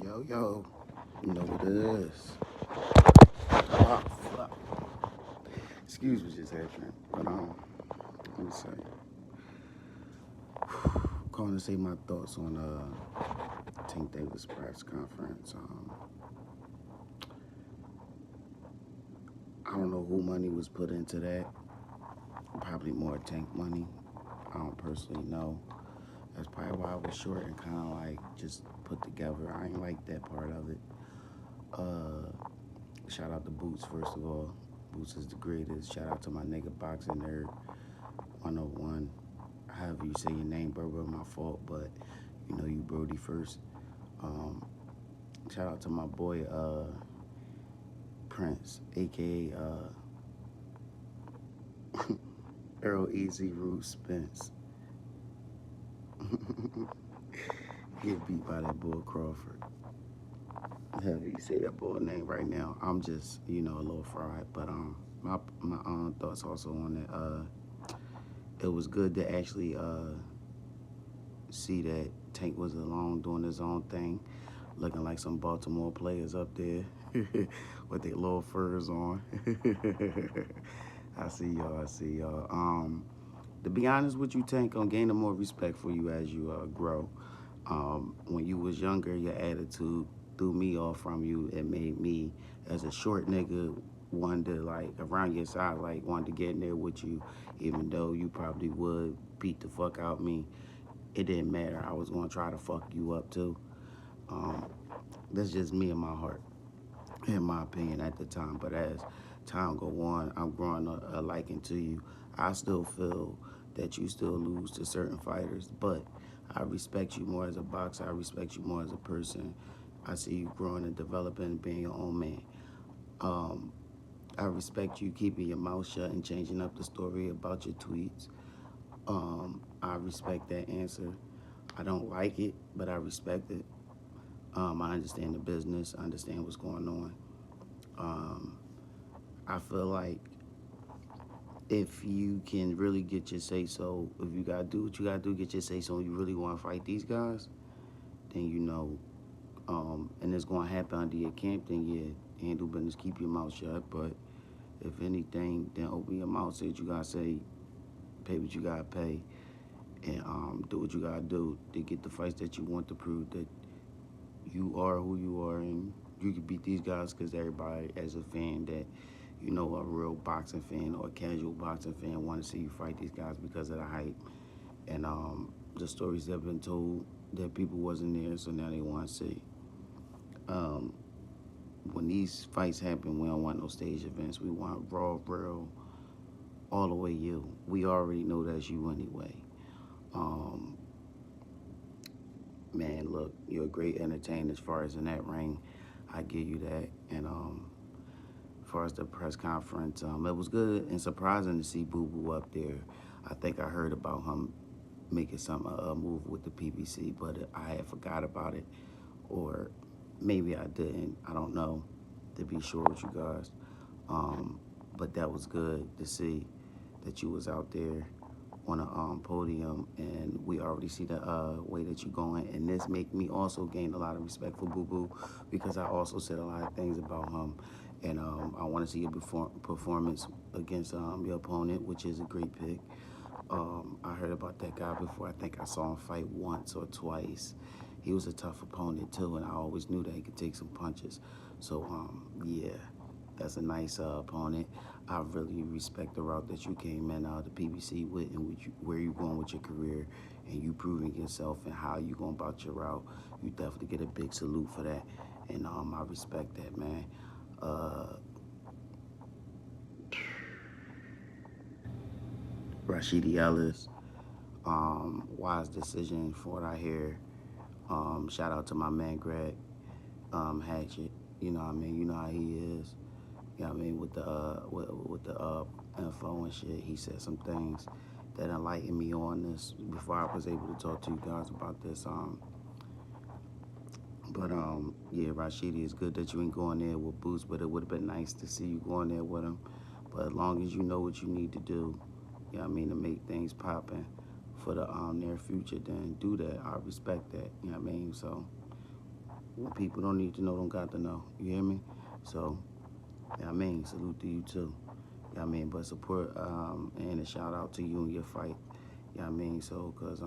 Yo, yo, you know what it is. Oh, fuck. Excuse me, just had drink. But, let me say, calling to say my thoughts on Tank Davis press conference. I don't know who money was put into that. Probably more Tank money. I don't personally know. That's probably why I was short and kind of like just put together. I ain't like that part of it. Uh, Shout out to Boots, first of all. Boots is the greatest. Shout out to my nigga Boxing Nerd 101. However you say your name, bro, my fault, but you know you Brody first. Um, Shout out to my boy Prince, aka Earl Easy Root Spence. Get beat by that boy Crawford. However you say that boy name right now, I'm just a little fried. But my thoughts also on that. It was good to actually see that Tank was alone doing his own thing, looking like some Baltimore players up there with their little furs on. I see y'all. I see y'all. To be honest with you, Tank, I'm gaining more respect for you as you grow. When you was younger, your attitude threw me off from you. It made me, as a short nigga, want to like around your side, like wanted to get in there with you, even though you probably would beat the fuck out me. It didn't matter. I was gonna try to fuck you up too. Um, that's just me and my heart, in my opinion at the time. But as time go on, I'm growing a liking to you. I still feel that you still lose to certain fighters, but I respect you more as a boxer. I respect you more as a person. I see you growing and developing and being your own man. Um, I respect you keeping your mouth shut and changing up the story about your tweets. I respect that answer. I don't like it, but I respect it. I understand the business. I understand what's going on. Um, I feel like if you can really get your say so, if you gotta do what you gotta do, get your say so, and you really want to fight these guys, then and it's gonna happen under your camp. Then yeah, handle business, keep your mouth shut. But if anything, then open your mouth, say what you gotta say, pay what you gotta pay, and do what you gotta do to get the fights that you want to prove that you are who you are, and you can beat these guys because everybody, as a fan, that a real boxing fan or a casual boxing fan, want to see you fight these guys because of the hype and the stories that have been told that people wasn't there, so now they want to see. Um, when these fights happen, we don't want no stage events. We want raw, real, all the way you. We already know that's you anyway. Um, Man, look, you're a great entertainer as far as in that ring. I give you that. And as far as the press conference, it was good and surprising to see Boo Boo up there. I think I heard about him making some move with the PBC, but I had forgot about it, or maybe I didn't. I don't know, to be sure with you guys. But that was good to see that you was out there on a podium, and we already see the way that you're going. And this make me also gain a lot of respect for Boo Boo because I also said a lot of things about him, and I want to see your performance against your opponent, which is a great pick. I heard about that guy before. I think I saw him fight once or twice. He was a tough opponent too, and I always knew that he could take some punches. So yeah, that's a nice opponent. I really respect the route that you came in the PBC with, and where you going with your career, and you proving yourself and how you going about your route. You definitely get a big salute for that, and I respect that, man. Uh, Rashidi Ellis, wise decision for what I hear. Shout out to my man Greg Hatchet. You know what I mean? You know how he is. You know what I mean? With the info and shit, he said some things that enlightened me on this before I was able to talk to you guys about this. Yeah, Rashidi, it's good that you ain't going there with Boots, but it would have been nice to see you going there with him. But as long as you know what you need to do, you know what I mean, to make things poppin' for the near future, then do that. I respect that. You know what I mean? So What people don't need to know don't got to know. You hear me? So, yeah, I mean, salute to you too. Yeah, I mean, but support and a shout out to you and your fight. Yeah, I mean, so cause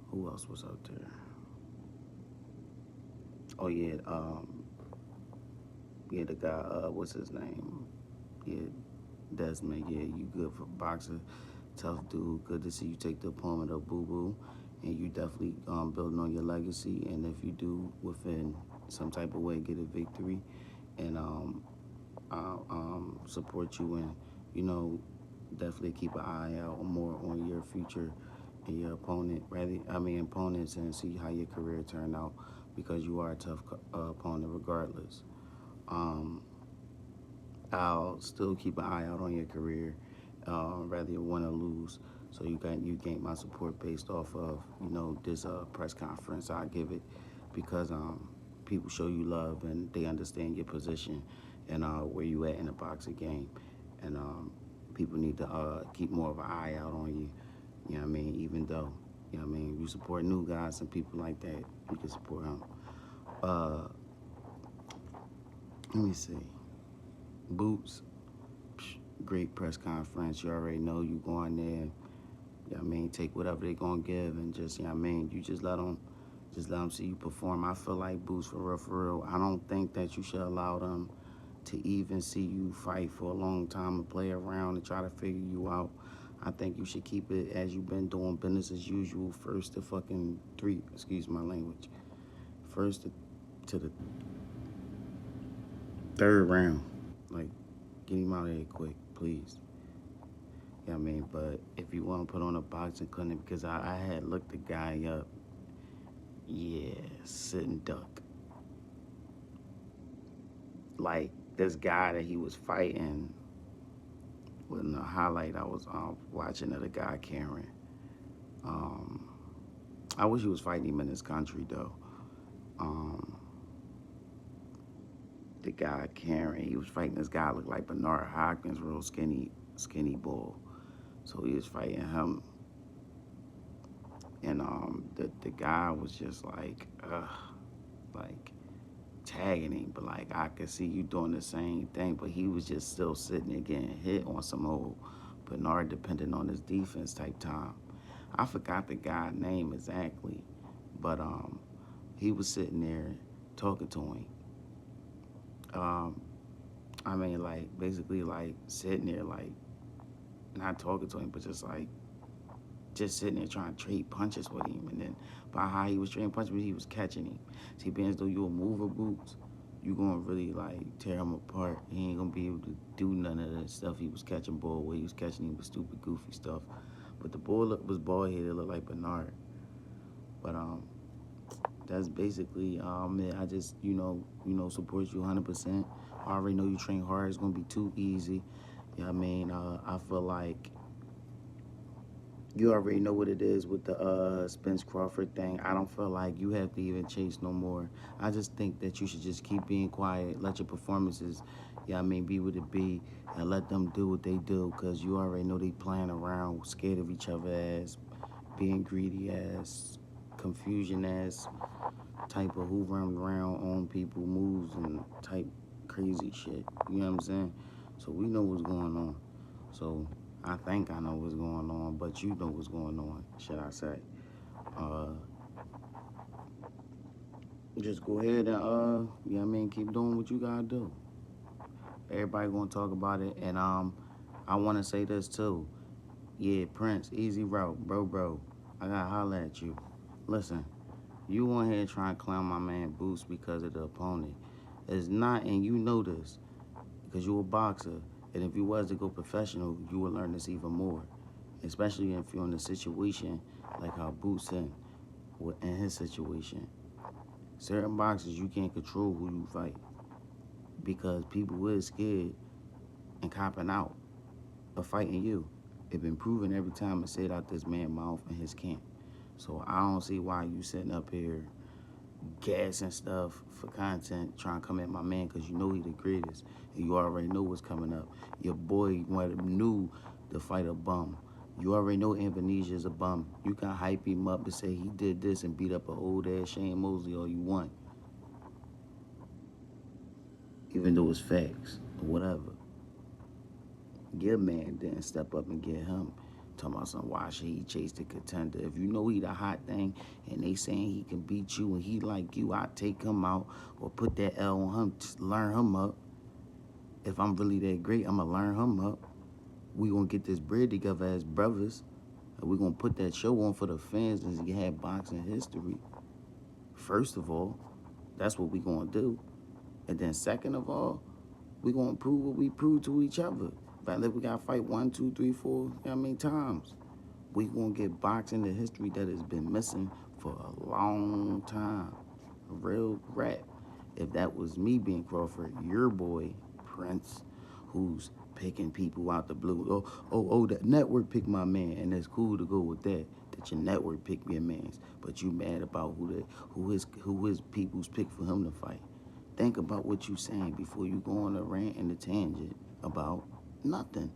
who else was out there? Oh yeah, yeah, the guy, what's his name? Yeah, Desmond. Yeah, you good for boxer, tough dude. Good to see you take the opponent of Boo Boo, and you definitely building on your legacy. And if you do within some type of way get a victory, and support you and you know definitely keep an eye out more on your future and your opponent, rather I mean opponents, and see how your career turn out because you are a tough opponent regardless. Um, I'll still keep an eye out on your career, whether you win or lose. So you gain my support based off of this press conference I give it because people show you love and they understand your position and where you at in the boxing game, and people need to keep more of an eye out on you. You know what I mean? Even though you support new guys and people like that, you can support them. Uh, let me see. Boots, great press conference. You already know you going there. You know what I mean? Take whatever they gonna give and just, you know what I mean? You just let them see you perform. I feel like Boots, for real, for real. I don't think that you should allow them to even see you fight for a long time and play around and try to figure you out. I think you should keep it as you've been doing, business as usual. First to fucking three, excuse my language. First to the third round. Like, get him out of here quick, please. Yeah, I mean, but if you want to put on a boxing clinic, because I had looked the guy up, yeah, sitting duck. Like, this guy that he was fighting, in the highlight I was watching of the guy, Karen. Um, I wish he was fighting him in this country, though. Um, the guy, Karen, he was fighting this guy looked like Bernard Hopkins, real skinny bull. So he was fighting him, and the guy was just like tagging him, but like I could see you doing the same thing, but he was just still sitting there getting hit on some old Bernard depending on his defense type time. I forgot the guy's name exactly, but he was sitting there talking to him. Um, I mean, like basically like sitting there like not talking to him, but just sitting there trying to trade punches with him, and then by how he was trading punches, he was catching him. See, being as though you're a mover Boots, you gonna really like tear him apart. He ain't gonna be able to do none of that stuff he was catching bull where he was catching him with stupid goofy stuff. But the bull was bald headed, looked like Bernard. But that's basically it. I just support you 100%. I already know you train hard. It's gonna be too easy. Yeah, I mean, I feel like you already know what it is with the Spence Crawford thing. I don't feel like you have to even chase no more. I just think that you should just keep being quiet, let your performances, be what it be, and let them do what they do, because you already know they playing around, scared of each other ass, being greedy ass, confusion ass, type of hoovering around on people moves and type crazy shit. You know what I'm saying? So we know what's going on. So I think I know what's going on, but you know what's going on, should I say. Uh, just go ahead and, keep doing what you gotta do. Everybody gonna talk about it, and I wanna say this too. Yeah, Prince, easy route, bro. I gotta holler at you. Listen, you on here trying to clown my man Boost because of the opponent. It's not, and you know this, because you're a boxer. And if you was to go professional, you would learn this even more. Especially if you're in a situation like how Boots in his situation. Certain boxers, you can't control who you fight because people is scared and copping out of fighting you. It's been proven every time it said out this man's mouth in his camp. So I don't see why you sitting up here gassing stuff for content, trying to come at my man because you know he the greatest and you already know what's coming up. Your boy knew to fight a bum. You already know Amnesia is a bum. You can hype him up and say he did this and beat up an old ass Shane Mosley all you want, even though it's facts or whatever. Your man didn't step up and get him. Talking about some why should he chase the contender? If you know he the hot thing and they saying he can beat you and he like you, I take him out or put that L on him, just learn him up. If I'm really that great, I'ma learn him up. We gonna get this bread together as brothers. And we gonna put that show on for the fans and have boxing history. First of all, that's what we gonna do. And then second of all, we gonna prove what we prove to each other. But if we gotta fight 1, 2, 3, 4, how many times? We gonna get boxing the history that has been missing for a long time. Real rap. If that was me being Crawford, your boy, Prince, who's picking people out the blue. Oh, that network picked my man, and it's cool to go with that. That your network picked your man's, but you mad about who his people's picked for him to fight. Think about what you saying before you go on a rant and a tangent about nothing.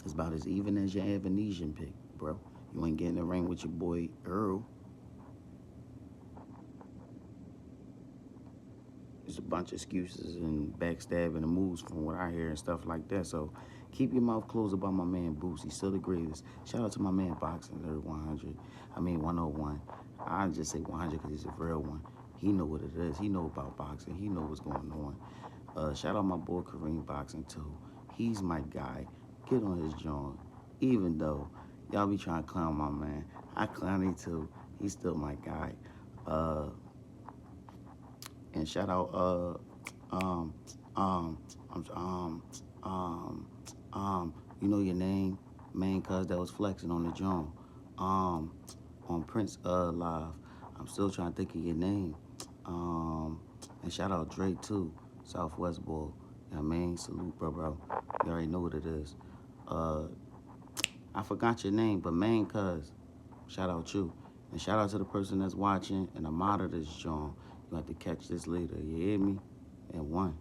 It's about as even as your Avanesian pick, bro. You ain't getting in the ring with your boy Earl. There's a bunch of excuses and backstabbing and moves from what I hear and stuff like that. So keep your mouth closed about my man Boots. He's still the greatest. Shout out to my man Boxing Nerd 100. I mean 101. I just say 100 because he's a real one. He know what it is. He know about boxing. He know what's going on. Shout out my boy Kareem Boxing too. He's my guy. Get on his joint. Even though y'all be trying to clown my man, I clown him too. He's still my guy. And shout out you know your name, man, cuz that was flexing on the joint. On Prince Live. I'm still trying to think of your name. And shout out Drake too, Southwest boy. You know what I mean? Salute, bro. You already know what it is. I forgot your name, but man, cuz, shout out you. And shout out to the person that's watching and I'm out of this joint. You have to catch this later. You hear me? And one.